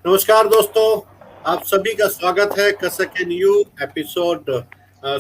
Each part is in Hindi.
नमस्कार दोस्तों, आप सभी का स्वागत है कसक न्यू एपिसोड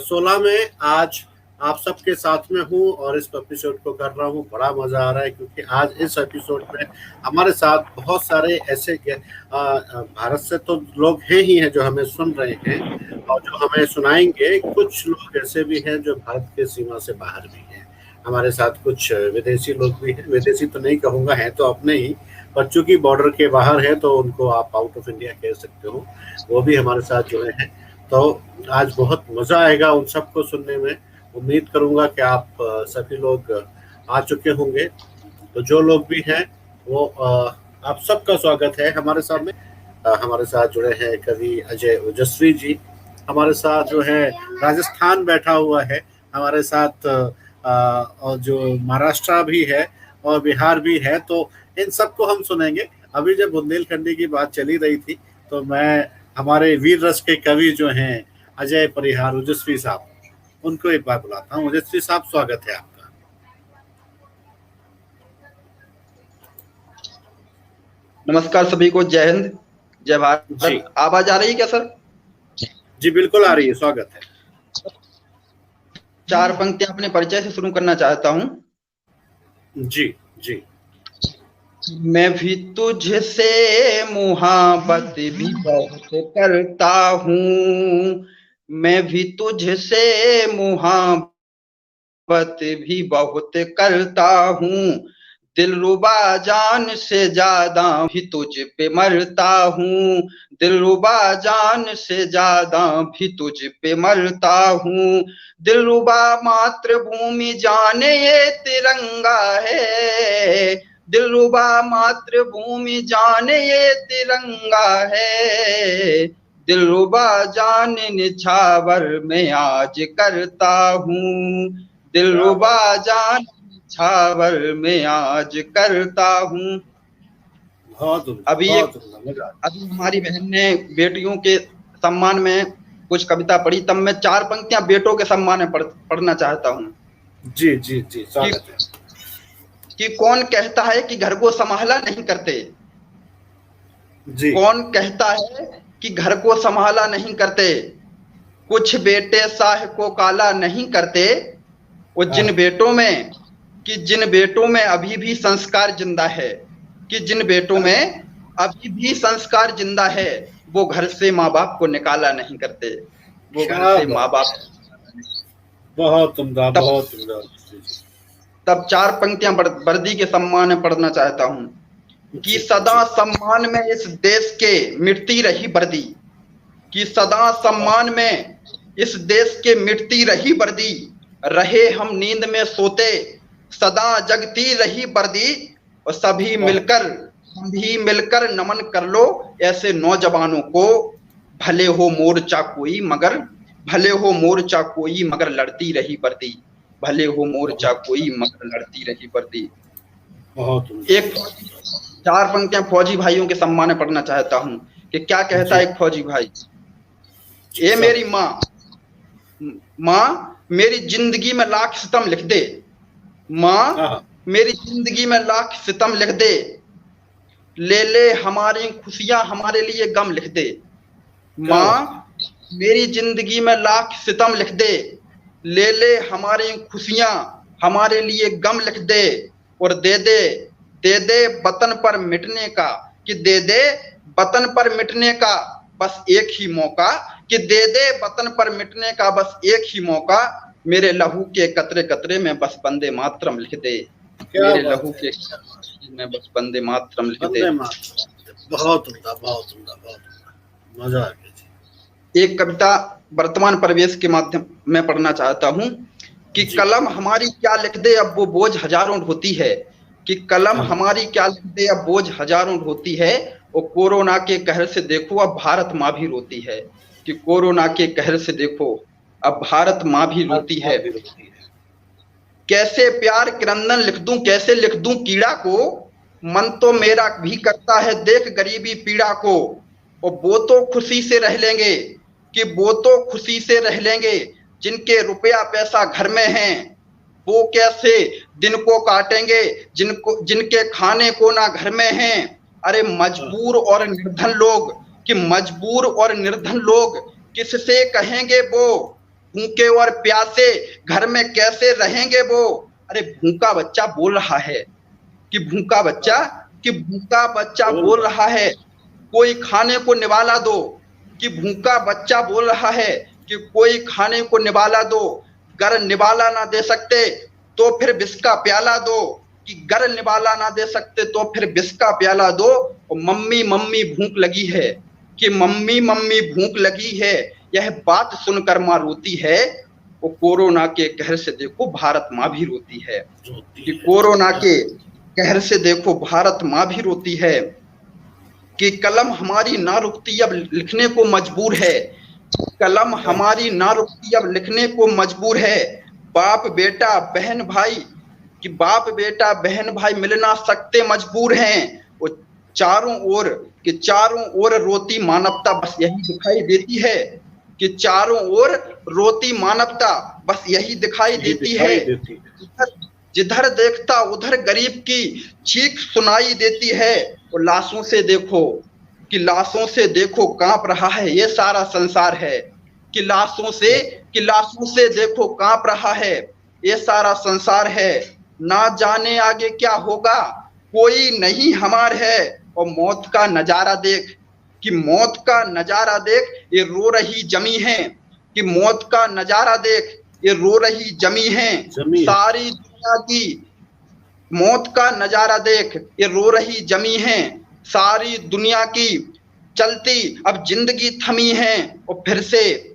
16 में। आज आप सबके साथ में हूँ और इस एपिसोड को कर रहा हूँ। बड़ा मजा आ रहा है क्योंकि आज इस एपिसोड में हमारे साथ बहुत सारे ऐसे भारत से तो लोग हैं ही हैं जो हमें सुन रहे हैं और जो हमें सुनाएंगे। कुछ लोग ऐसे भी हैं जो भारत के सीमा से बाहर भी हैं। हमारे साथ कुछ विदेशी लोग भी हैं, विदेशी तो नहीं कहूँगा, हैं तो अपने ही, पर चूंकि बॉर्डर के बाहर है तो उनको आप आउट ऑफ इंडिया कह सकते हो। वो भी हमारे साथ जुड़े हैं। तो आज बहुत मजा आएगा उन सबको सुनने में। उम्मीद करूंगा कि आप सभी लोग आ चुके होंगे। तो जो लोग भी हैं वो आप सबका स्वागत है हमारे सामने। हमारे साथ जुड़े हैं कवि अजय ओजस्वी जी। हमारे साथ जो है राजस्थान बैठा हुआ है। हमारे साथ और जो महाराष्ट्र भी है और बिहार भी है। तो इन सबको हम सुनेंगे। अभी जब बुंदेलखंडी की बात चली रही थी तो मैं हमारे वीर रस के कवि जो हैं अजय परिहार ओजस्वी साहब, उनको एक बार बुलाता हूँ। ओजस्वी साहब, स्वागत है आपका। नमस्कार सभी को, जय हिंद, जय भारत। जी आवाज आ रही है क्या सर? जी बिल्कुल आ रही है, स्वागत है। चार पंक्तियां अपने परिचय से शुरू करना चाहता हूँ। जी जी। मैं भी तुझसे मुहाबत भी बहुत करता हूँ, मैं भी तुझसे मुहाबत भी बहुत करता हूँ, दिलरुबा जान से ज्यादा भी तुझ पे मरता हूँ, दिलरुबा जान से ज्यादा भी तुझ पे मरता हूँ, दिलरुबा मातृभूमि जाने ये तिरंगा है, दिलरुबा मातृभूमि जाने ये तिरंगा है, दिलरुबा जान निछावर में आज करता हूँ, दिलरुबा जान निछावर में आज करता हूँ। अभी हमारी बहन ने बेटियों के सम्मान में कुछ कविता पढ़ी, तब मैं चार पंक्तियां बेटों के सम्मान में पढ़ना चाहता हूँ। जी जी जी, स्वागत है। कि कौन कहता है कि घर को संभाला नहीं करते, जी। कौन कहता है कि घर को संभाला नहीं करते, कुछ बेटे साह को काला नहीं करते, वो जिन बेटों में अभी भी संस्कार जिंदा है, कि जिन बेटों में अभी भी संस्कार जिंदा है, वो घर से माँ बाप को निकाला नहीं करते, वो घर से माँ बाप। बहुत उम्दा, बहुत उम्दा। तब चार पंक्तियां वर्दी के सम्मान में पढ़ना चाहता हूँ। कि सदा सम्मान में इस देश के मिटती रही वर्दी, कि सदा सम्मान में इस देश के मिटती रही वर्दी, रहे हम नींद में सोते सदा जगती रही वर्दी, और सभी मिलकर नमन कर लो ऐसे नौजवानों को, भले हो मोर्चा कोई मगर लड़ती रही वर्दी, भले हो मोर्चा कोई मगर लड़ती रही वर्दी। एक चार पंक्तियां फौजी भाइयों के सम्मान में पढ़ना चाहता हूँ कि क्या कहता है एक फौजी भाई। ए मेरी माँ मेरी जिंदगी में लाख सितम लिख दे, माँ मेरी जिंदगी में लाख सितम लिख दे, ले ले हमारी खुशियां हमारे लिए गम लिख दे, माँ मेरी जिंदगी में लाख सितम लिख दे, ले ले हमारी खुशियां हमारे लिए गम लिख दे, और दे दे वतन पर मिटने का, कि दे दे वतन पर मिटने का बस एक ही मौका, कि दे दे वतन पर मिटने का बस एक ही मौका, मेरे लहू के कतरे कतरे में बस वंदे मातरम लिख दे, मेरे लहू के में बस वंदे मातरम लिख दे। बहुत उम्दा, बहुत उम्दा, बहुत उम्दा, मजा आ गया। एक कविता वर्तमान परिवेश के माध्यम में पढ़ना चाहता हूँ कि कलम हमारी क्या लिख दे अब वो बोझ हजारों ढोती है, कि कलम हमारी क्या लिख दे अब बोझ हजारों ढोती है, और कोरोना के कहर से देखो अब भारत माँ भी रोती है, कि कोरोना के कहर से देखो अब भारत माँ भी रोती है। कैसे प्यार किरंदन लिख दूं, कैसे लिख दूं कीड़ा को, मन तो मेरा भी करता है देख गरीबी पीड़ा को, और वो तो खुशी से रह लेंगे, कि वो तो खुशी से रह लेंगे जिनके रुपया पैसा घर में है, वो कैसे दिन को काटेंगे जिनके खाने को ना घर में है, अरे मजबूर और निर्धन लोग, कि मजबूर और निर्धन लोग किससे कहेंगे वो, भूखे और प्यासे घर में कैसे रहेंगे वो। अरे भूखा बच्चा बोल रहा है कि भूखा बच्चा बोल रहा है, कोई खाने को निवाला दो। कि भूखा बच्चा बोल रहा है कि कोई खाने को निवाला दो, गर निवाला ना दे सकते तो फिर विष का प्याला दो। कि गर निवाला ना दे सकते तो फिर विष का प्याला दो। और मम्मी मम्मी भूख लगी है, कि मम्मी मम्मी भूख लगी है, यह बात सुनकर माँ रोती है। वो कोरोना के कहर से देखो भारत माँ भी रोती है, कि कोरोना के कहर से देखो भारत माँ भी रोती है। कि कलम हमारी ना रुकती अब लिखने को मजबूर है, कलम हमारी ना रुकती अब लिखने को मजबूर है। बाप बेटा बहन भाई, कि बाप बेटा बहन भाई मिल ना सकते मजबूर हैं। वो चारों ओर रोती मानवता बस यही दिखाई देती है, कि चारों ओर रोती मानवता बस यही दिखाई देती है। जिधर देखता उधर गरीब की चीख सुनाई देती है। और लाशों से देखो कांप रहा है ये सारा संसार है, कि लाशों से देखो कांप रहा है ये सारा संसार है। ना जाने आगे क्या होगा कोई नहीं हमार है। और मौत का नजारा देख, कि मौत का नजारा देख ये रो रही जमी है, कि मौत का नजारा देख ये रो रही जमी है। सारी दुनिया की मौत का नजारा देख ये रो रही जमी है, सारी दुनिया की चलती अब जिंदगी थमी है। और फिर से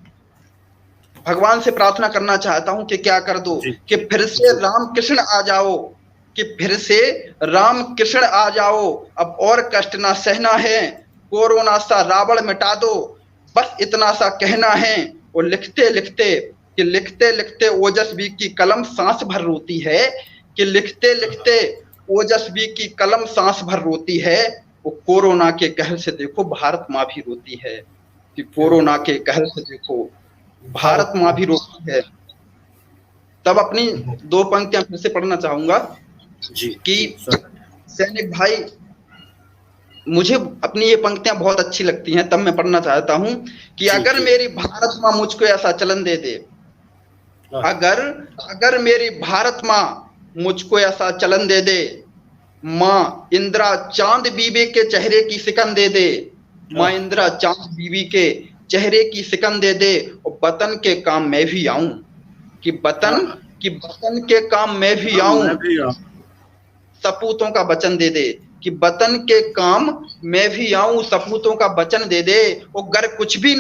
भगवान से प्रार्थना करना चाहता हूं कि क्या कर दो, कि फिर से रामकृष्ण आ जाओ, कि फिर से रामकृष्ण आ जाओ। अब और कष्ट ना सहना है, कोरोना सा रावण मिटा दो, बस इतना सा कहना है। और लिखते लिखते ओजस्वी की कलम सांस भर रोती है, कि लिखते लिखते ओजस्वी की कलम सांस भर रोती है। वो कोरोना के कहर से देखो भारत माँ भी रोती है, कि कोरोना के कहर से देखो भारत माँ भी रोती है। तब अपनी दो पंक्तियां फिर से पढ़ना चाहूंगा कि सैनिक भाई, मुझे अपनी ये पंक्तियां बहुत अच्छी लगती हैं, तब मैं पढ़ना चाहता हूं कि अगर मेरी भारत माँ मुझको ऐसा चलन दे दे, अगर मेरी भारत माँ मुझको ऐसा चलन दे दे, माँ इंदिरा चांद बीबी के चेहरे की सिकन दे दे, माँ इंदिरा चांद बीबी के चेहरे की सिकन दे दे। और वतन के काम मैं भी आऊं, कि वतन के काम मैं भी आऊं, सपूतों का वचन दे दे, कि वतन के काम मैं भी आऊं, सपूतों का वचन दे दे। और गर कुछ भी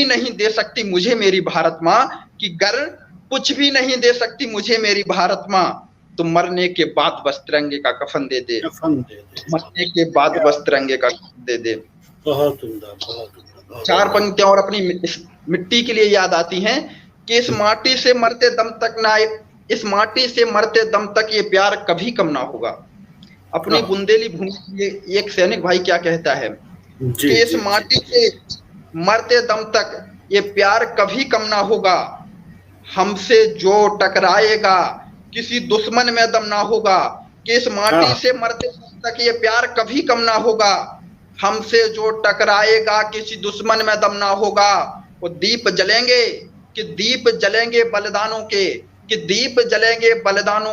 नहीं दे सकती मुझे मेरी भारत माँ, कि गर कुछ भी नहीं दे सकती मुझे मेरी भारत माँ, तो मरने के बाद बस तिरंगे का कफन दे दे, मरने के बाद बस तिरंगे का कफन दे दे। बहुत उम्दा। चार पंक्तियां और अपनी मिट्टी के लिए याद आती हैं, कि इस माटी से मरते दम तक ये प्यार कभी कम ना होगा। अपनी बुंदेली भूमि के एक सैनिक भाई क्या कहता है, कि इस माटी से मरते दम तक ये प्यार कभी कम ना होगा, हमसे जो टकराएगा किसी दुश्मन में दम ना होगा। कि इस माटी से मरते दम तक ये प्यार कभी कम ना होगा, हमसे जो टकराएगा किसी दुश्मन में दम ना होगा। वो दीप जलेंगे बलिदानों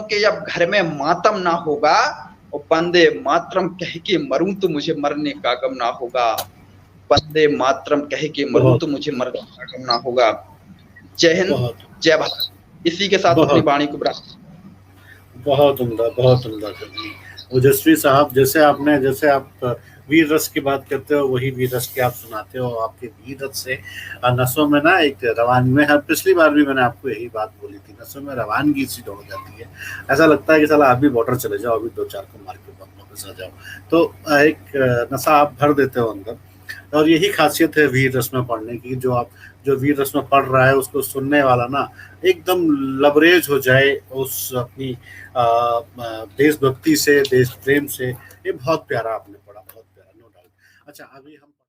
के, अब घर में मातम ना होगा। और वंदे मातरम कह के मरूं तो मुझे मरने का गम ना होगा, वंदे मातरम कह के मरूं तो मुझे मरने का गम ना होगा। जय हिंद, जय भारत। इसी के साथ अपनी वाणी को बहुत उम्दा ओजस्वी साहब, जैसे आप वीर रस की बात करते हो वही वीर रस की आप सुनाते हो। आपके वीर रस से नसों में ना एक रवानगी में, पिछली बार भी मैंने आपको यही बात बोली थी, नसों में रवानगी सी दौड़ जाती है। ऐसा लगता है कि साला अभी बॉर्डर चले जाओ, अभी 2-4 को मार के वापस आ जाओ, तो एक नशा आप भर देते हो अंदर। और यही खासियत है वीर रस में पढ़ने की, जो वीर रस में पढ़ रहा है उसको सुनने वाला ना एकदम लबरेज हो जाए उस अपनी देशभक्ति से, देश प्रेम से। ये बहुत प्यारा आपने पढ़ा, बहुत प्यारा, नो डाउट। अच्छा, अभी हम